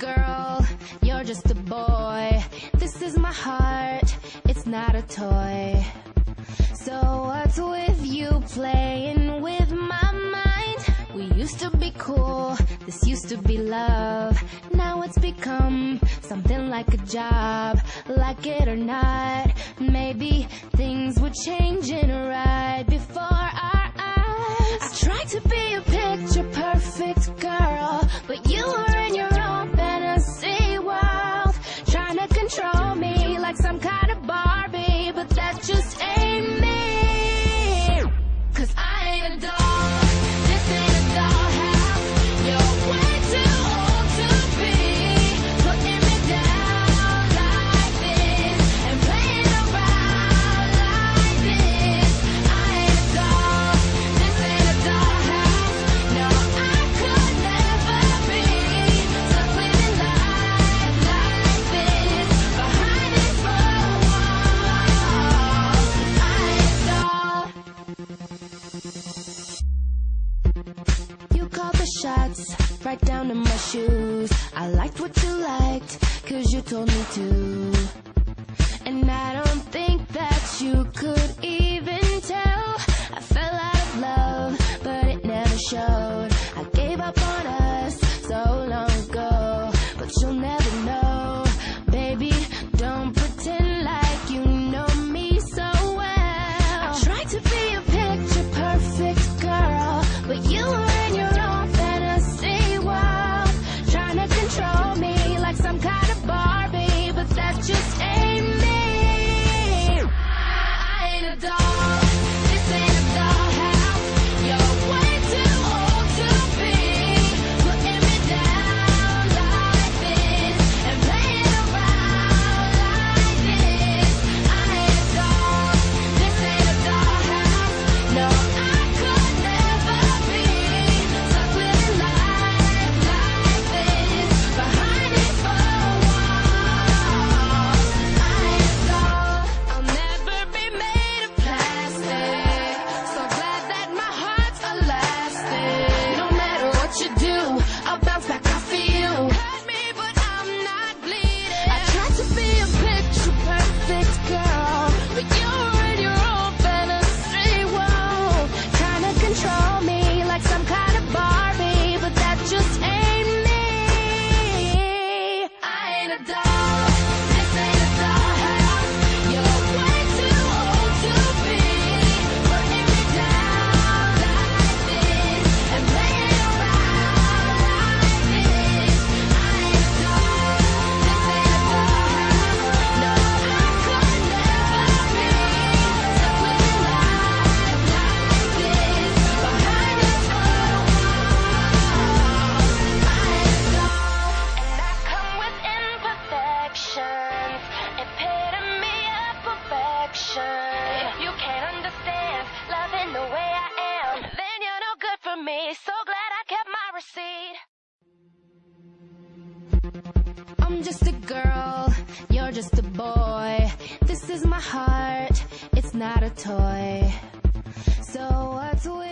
girl, you're just a boy. This is my heart, it's not a toy. So what's with you playing with my mind? We used to be cool, this used to be love. Now it's become something like a job. Like it or not, maybe things would change in right before our eyes. I tried to be a picture perfect girl, but you were in your own fantasy world, trying to control me like some kind of Barbie, but that just ain't me. 'Cause I ain't a doll, this ain't a dollhouse. You're way too old to be putting me down like this and playing around like this. I ain't a doll, this ain't a dollhouse. No, I could never be stuck living life like this behind these four walls. I ain't a doll. You called the shots right down to my shoes. I liked what you liked, 'cause you told me to. And I don't think that you could even tell. I fell out of love, but it never showed. I gave up on us so long ago, but you'll never know. Baby, don't pretend like you know me so well. I tried to be a picture perfect girl, but you were in your own fantasy world, trying to control me like some kind of Barbie, but that just ain't me. I ain't a doll, this ain't a dollhouse. You're way too old to be putting me down like this and playing around like this. I ain't a doll, this ain't a dollhouse. No, I could never be stuck living life like this behind these four walls. I ain't a doll, I'll never be made of plastic. So glad that my heart's elastic. No matter what you do, I'll bounce back off of you. Hurt me, but I'm not bleeding. I tried to be a picture perfect girl, but you're in your own fantasy world, trying to control me like some kind of Barbie, but that just ain't me. I ain't a doll, this ain't a dollhouse. You're way too old to be putting me down like this and playing around like this. I ain't a doll, this ain't a dollhouse. No, I could never be stuck living life like this behind these four walls. I ain't a doll, and I come with imperfections, epitome of perfection. If you can't understand loving the way I am, then you're no good for me. So glad I kept my receipt. I'm just a girl, you're just a boy. This is my heart, it's not a toy. So what's with